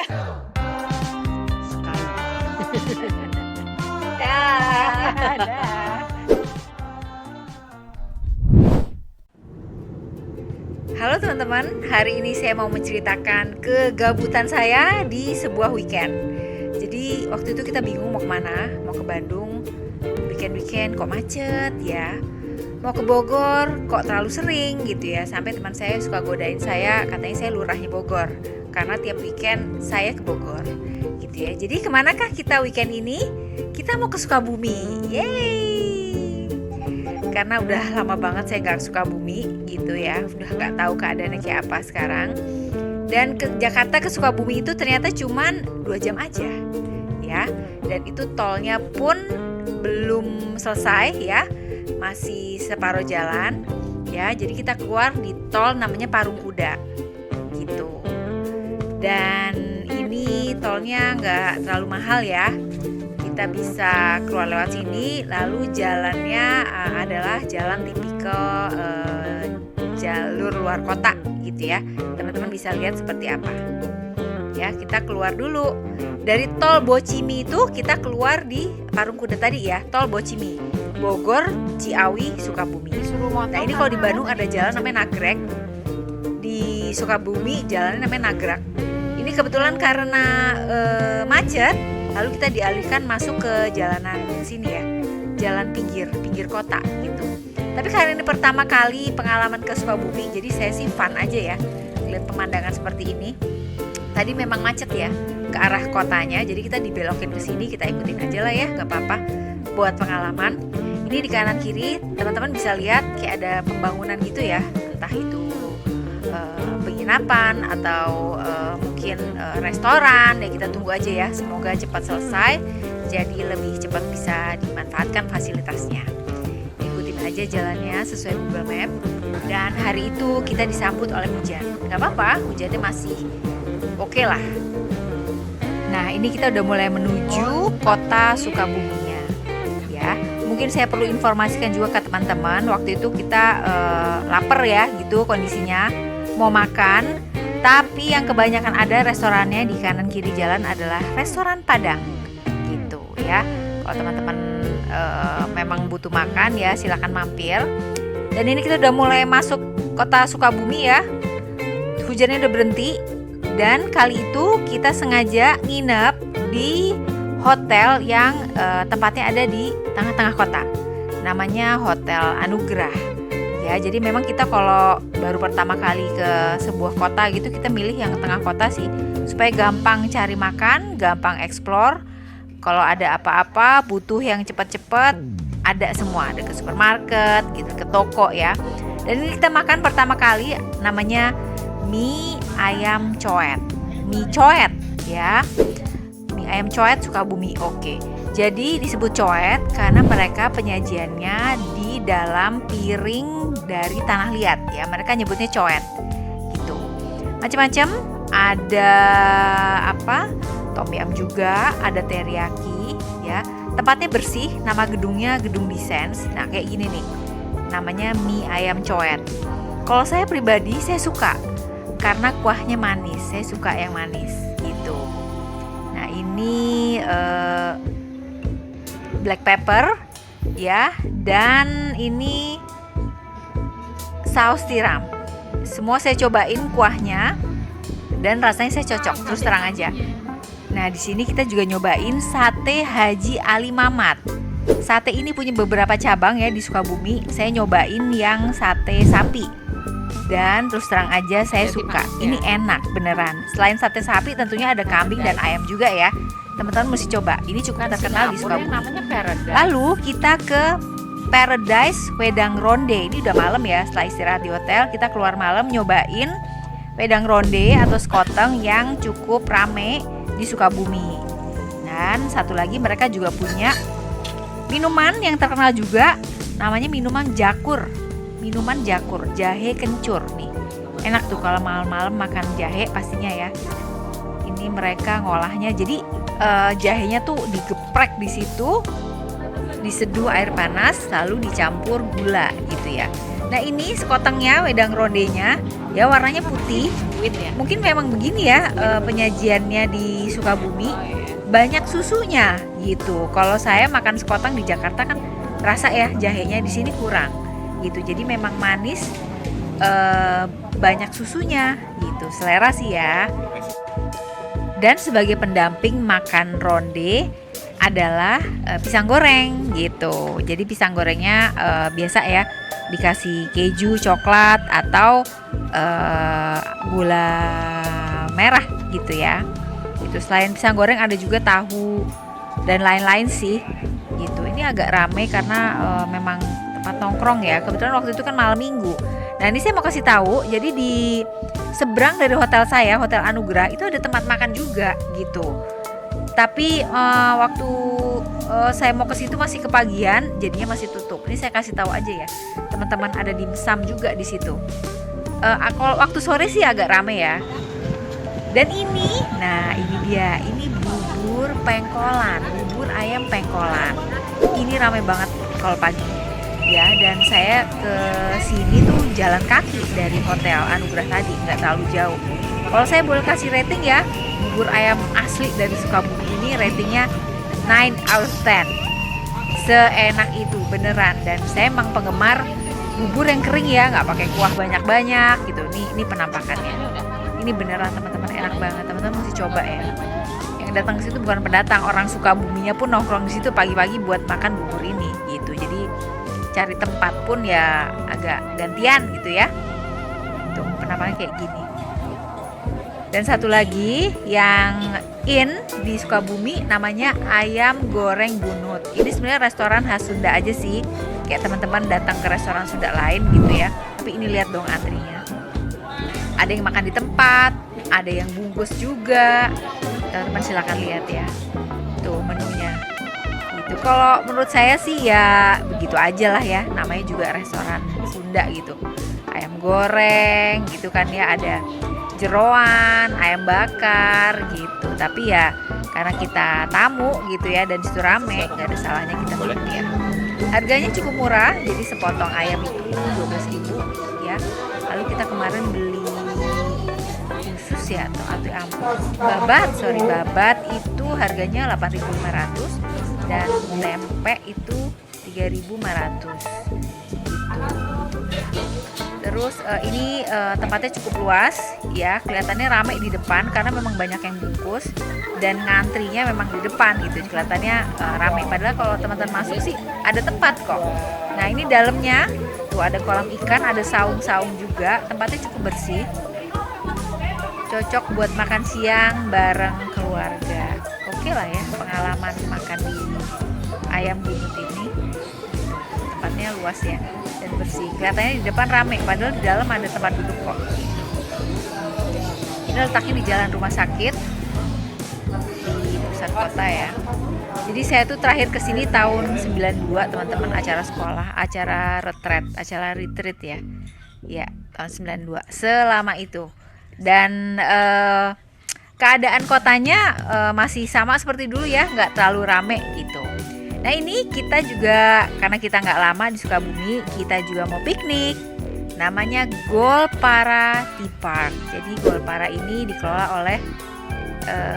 Sekali. Halo teman-teman, hari ini saya mau menceritakan kegabutan saya di sebuah weekend. Jadi waktu itu kita bingung mau kemana, mau ke Bandung, weekend kok macet ya, mau ke Bogor kok terlalu sering gitu ya. Sampai teman saya suka godain saya, katanya saya lurahnya Bogor, karena tiap weekend saya ke Bogor gitu ya. Jadi kemanakah kita weekend ini? Kita mau ke Sukabumi, yeay! Karena udah lama banget saya gak ke Sukabumi gitu ya, udah gak tahu keadaannya kayak apa sekarang. Dan ke Jakarta ke Sukabumi itu ternyata cuman 2 jam aja ya. Dan itu tolnya pun belum selesai ya, masih separuh jalan ya. Jadi kita keluar di tol namanya Parung Kuda gitu. Dan ini tolnya gak terlalu mahal ya, kita bisa keluar lewat sini. Lalu jalannya adalah jalan tipikal jalur luar kota gitu ya. Teman-teman bisa lihat seperti apa ya. Kita keluar dulu dari tol Bocimi, itu kita keluar di Parung Kuda tadi ya, tol Bocimi, Bogor, Ciawi, Sukabumi. Nah ini kalau di Bandung ada jalan namanya Nagrek, di Sukabumi jalannya namanya Nagrak. Ini kebetulan karena macet, lalu kita dialihkan masuk ke jalanan sini ya, jalan pinggir kota gitu. Tapi karena ini pertama kali pengalaman ke Sukabumi, jadi saya sih fun aja ya lihat pemandangan seperti ini. Tadi memang macet ya ke arah kotanya, jadi kita dibelokin ke sini, kita ikutin aja lah ya, nggak apa-apa buat pengalaman. Ini di kanan kiri teman-teman bisa lihat kayak ada pembangunan gitu ya, entah itu penginapan atau mungkin restoran ya. Kita tunggu aja ya, semoga cepat selesai jadi lebih cepat bisa dimanfaatkan fasilitasnya. Ikutin aja jalannya sesuai Google Map. Dan hari itu kita disambut oleh hujan, nggak apa-apa, hujannya masih oke lah. Nah ini kita udah mulai menuju kota Sukabuminya ya. Mungkin saya perlu informasikan juga ke teman-teman, waktu itu kita lapar ya gitu kondisinya, mau makan, tapi yang kebanyakan ada restorannya di kanan kiri jalan adalah restoran Padang gitu ya. Kalau teman-teman memang butuh makan ya, silakan mampir. Dan ini kita udah mulai masuk kota Sukabumi ya, hujannya udah berhenti. Dan kali itu kita sengaja nginep di hotel yang tempatnya ada di tengah-tengah kota, namanya Hotel Anugrah ya. Jadi memang kita kalau baru pertama kali ke sebuah kota gitu, kita milih yang tengah kota sih, supaya gampang cari makan, gampang explore. Kalau ada apa-apa butuh yang cepat-cepat, ada semua, ada ke supermarket gitu, ke toko ya. Dan ini kita makan pertama kali namanya mie ayam coet, mie coet ya, mie ayam coet Sukabumi. Oke. Jadi disebut coet karena mereka penyajiannya di dalam piring dari tanah liat ya, mereka nyebutnya coet gitu. Macam-macam, ada apa, tom yum juga, ada teriyaki ya. Tempatnya bersih, nama gedungnya Gedung Descens. Nah kayak gini nih, namanya mie ayam coet. Kalau saya pribadi saya suka karena kuahnya manis, saya suka yang manis gitu. Nah ini black pepper ya, dan ini saus tiram. Semua saya cobain kuahnya dan rasanya saya cocok, terus terang aja. Nah di sini kita juga nyobain sate Haji Ali Mamat. Sate ini punya beberapa cabang ya di Sukabumi. Saya nyobain yang sate sapi, dan terus terang aja saya suka. Ini enak beneran. Selain sate sapi tentunya ada kambing dan ayam juga ya. Teman-teman mesti coba. Ini cukup terkenal di Sukabumi. Namanya Paradise. Lalu kita ke Paradise Wedang Ronde. Ini udah malam ya. Setelah istirahat di hotel, kita keluar malam nyobain wedang ronde atau skoteng yang cukup rame di Sukabumi. Dan satu lagi, mereka juga punya minuman yang terkenal juga, namanya minuman jakur. Minuman jakur, jahe kencur nih. Enak tuh kalau malam-malam makan jahe pastinya ya. Ini mereka ngolahnya, jadi jahenya tuh digeprek di situ, diseduh air panas, lalu dicampur gula gitu ya. Nah ini sekotengnya, wedang rondenya Ya warnanya putih. Mungkin memang begini ya penyajiannya di Sukabumi, banyak susunya gitu. Kalau saya makan sekotang di Jakarta kan rasa ya jahenya, di sini kurang gitu. Jadi memang manis, banyak susunya gitu. Selera sih ya. Dan sebagai pendamping makan ronde adalah pisang goreng gitu. Jadi pisang gorengnya biasa ya, dikasih keju, coklat, atau gula merah gitu ya. Itu selain pisang goreng ada juga tahu dan lain-lain sih gitu. Ini agak rame karena memang tempat nongkrong ya. Kebetulan waktu itu kan malam minggu. Nah ini saya mau kasih tahu, jadi di seberang dari hotel saya, Hotel Anugrah, itu ada tempat makan juga gitu. Tapi waktu saya mau ke situ masih kepagian, jadinya masih tutup. Ini saya kasih tahu aja ya, teman-teman, ada dimsum juga di situ. Kalau waktu sore sih agak rame ya. Dan ini, nah ini dia, ini bubur pengkolan, bubur ayam pengkolan. Ini rame banget kalau pagi. Ya, dan saya ke sini tuh jalan kaki dari Hotel Anugrah tadi, nggak terlalu jauh. Kalau saya boleh kasih rating ya, bubur ayam asli dari Sukabumi ini ratingnya 9 out of 10. Seenak itu beneran, dan saya emang penggemar bubur yang kering ya, nggak pakai kuah banyak-banyak gitu. Ini penampakannya. Ini beneran teman-teman, enak banget. Teman-teman mesti coba ya. Yang datang ke situ bukan pendatang, orang Sukabuminya pun nongkrong di situ pagi-pagi buat makan bubur ini gitu. Jadi cari tempat pun ya agak gantian gitu ya. Tuh penampakannya kayak gini. Dan satu lagi yang in di Sukabumi namanya ayam goreng bunut. Ini sebenarnya restoran khas Sunda aja sih. Kayak teman-teman datang ke restoran Sunda lain gitu ya. Tapi ini lihat dong antrinya. Ada yang makan di tempat, ada yang bungkus juga. Teman-teman silakan lihat ya. Tuh menunya. Gitu. Kalau menurut saya sih ya begitu aja lah ya. Namanya juga restoran Sunda gitu. Ayam goreng gitu kan ya, ada jeroan, ayam bakar gitu. Tapi ya karena kita tamu gitu ya, dan situ rame, nggak ada salahnya kita mampir. Harganya cukup murah, jadi sepotong ayam itu 12.000 ya. Lalu kita kemarin beli khusus ya, atau babat itu harganya 8.500, dan tempe itu 3.500 gitu. Terus ini tempatnya cukup luas ya, kelihatannya ramai di depan karena memang banyak yang bungkus, dan ngantrinya memang di depan gitu, kelihatannya ramai. Padahal kalau teman-teman masuk sih ada tempat kok. Nah ini dalamnya tuh ada kolam ikan, ada saung-saung juga, tempatnya cukup bersih, cocok buat makan siang bareng keluarga. Oke lah ya, pengalaman makan di ayam bunut ini. Tempatnya luas ya dan bersih, kelihatannya di depan rame, padahal di dalam ada tempat duduk kok. Ini letaknya di Jalan Rumah Sakit di pusat kota ya. Jadi saya tuh terakhir kesini tahun 92 teman-teman, acara sekolah, acara retreat ya. Ya, tahun 92. Selama itu. Dan keadaan kotanya masih sama seperti dulu ya, nggak terlalu rame gitu. Nah ini kita juga, karena kita nggak lama di Sukabumi, kita juga mau piknik. Namanya Golpara Tea Park. Jadi Golpara ini dikelola oleh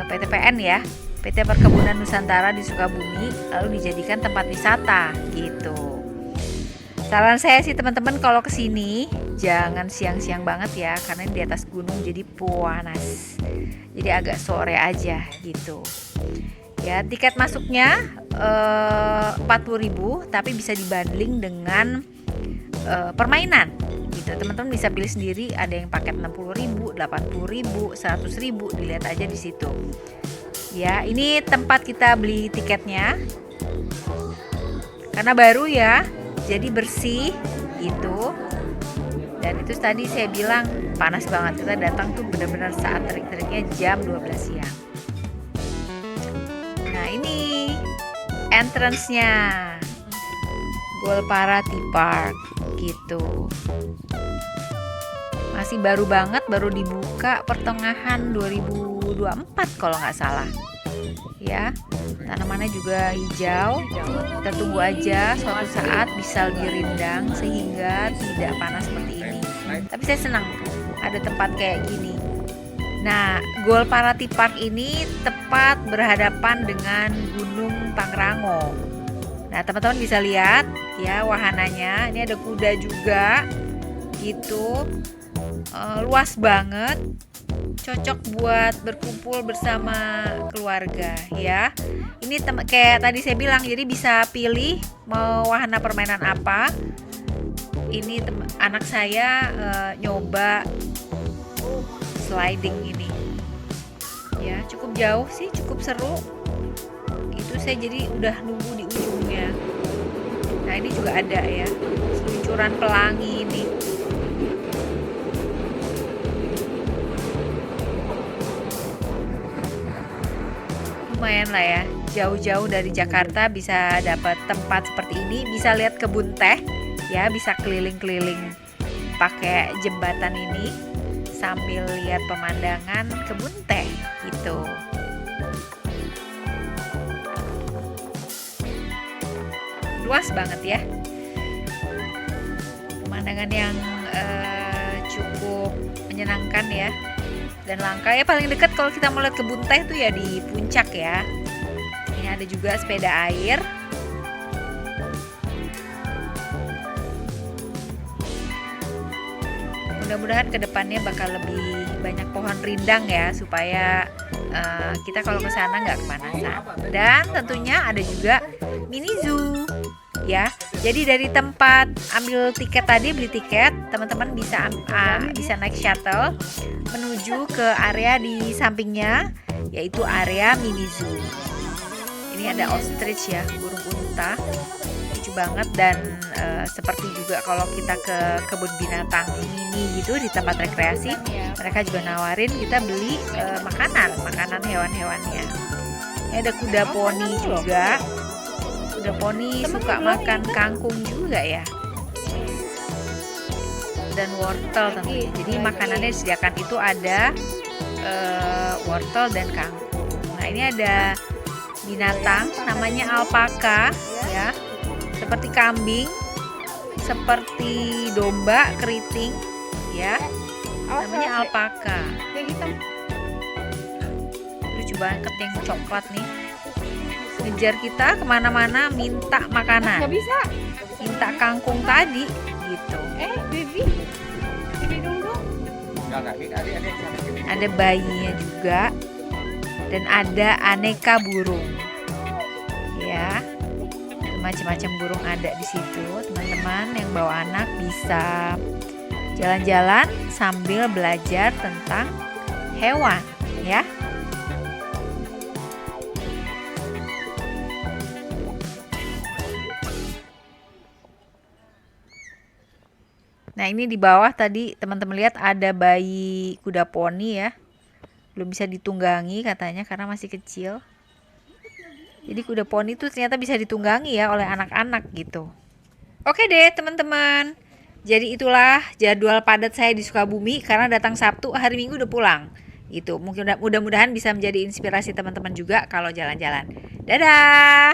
PT PN ya, PT Perkebunan Nusantara di Sukabumi, lalu dijadikan tempat wisata gitu. Saran saya sih teman-teman, kalau kesini jangan siang-siang banget ya, karena di atas gunung jadi panas. Jadi agak sore aja gitu. Ya, tiket masuknya 40.000, tapi bisa dibundling dengan permainan gitu. Teman-teman bisa pilih sendiri, ada yang paket 60.000, 80.000, 100.000, dilihat aja di situ. Ya, ini tempat kita beli tiketnya. Karena baru ya, jadi bersih gitu. Dan itu tadi saya bilang panas banget. Kita datang tuh benar-benar saat terik-teriknya jam 12 siang. Nah ini entrance-nya Golpara Tea Park gitu. Masih baru banget, baru dibuka pertengahan 2024 kalau nggak salah. Ya, tanamannya juga hijau. Kita tunggu aja suatu saat bisa lebih rindang sehingga tidak panas seperti ini. Tapi saya senang ada tempat kayak gini. Nah, Gol Parati Park ini tepat berhadapan dengan Gunung Pangrango. Nah, teman-teman bisa lihat ya wahananya. Ini ada kuda juga. Gitu. Luas banget. Cocok buat berkumpul bersama keluarga ya. Ini kayak tadi saya bilang, jadi bisa pilih mau wahana permainan apa. Ini anak saya nyoba sliding ini ya, cukup jauh sih, cukup seru itu. Saya jadi udah nunggu di ujungnya. Nah, ini juga ada ya seluncuran pelangi ini. Lumayan lah ya, jauh-jauh dari Jakarta bisa dapat tempat seperti ini, bisa lihat kebun teh ya, bisa keliling-keliling pakai jembatan ini sambil lihat pemandangan kebun teh gitu. Luas banget ya, pemandangan yang cukup menyenangkan ya, dan langka ya. Paling dekat kalau kita mau lihat kebun teh tuh ya di puncak ya. Ini ada juga sepeda air. Mudah-mudahan kedepannya bakal lebih banyak pohon rindang ya, supaya kita kalau ke sana nggak kepanasan. Dan tentunya ada juga mini zoo ya. Jadi dari tempat ambil tiket tadi, beli tiket, teman-teman bisa naik shuttle menuju ke area di sampingnya, yaitu area mini zoo. Ini ada ostrich ya, burung unta, lucu banget. Dan seperti juga kalau kita ke kebun binatang mini gitu di tempat rekreasi, mereka juga nawarin kita beli makanan hewan-hewannya. Ini ada kuda poni juga. Kuda poni suka makan kangkung juga ya, dan wortel tentunya. Jadi makanannya disediakan itu ada wortel dan kangkung. Nah, ini ada binatang namanya alpaka ya, seperti kambing, seperti domba keriting ya, namanya alpaka. Lucu banget yang coklat nih, ngejar kita kemana-mana minta makanan. Minta kangkung tadi gitu. Baby dong. Ada bayinya juga, dan ada aneka burung ya, macam-macam burung ada di situ. Teman-teman yang bawa anak bisa jalan-jalan sambil belajar tentang hewan ya. Nah, ini di bawah tadi teman-teman lihat ada bayi kuda poni ya. Belum bisa ditunggangi katanya karena masih kecil. Jadi kuda poni itu ternyata bisa ditunggangi ya oleh anak-anak gitu. Oke deh teman-teman. Jadi itulah jadwal padat saya di Sukabumi, karena datang Sabtu, hari Minggu udah pulang. Gitu. Mudah-mudahan bisa menjadi inspirasi teman-teman juga kalau jalan-jalan. Dadah.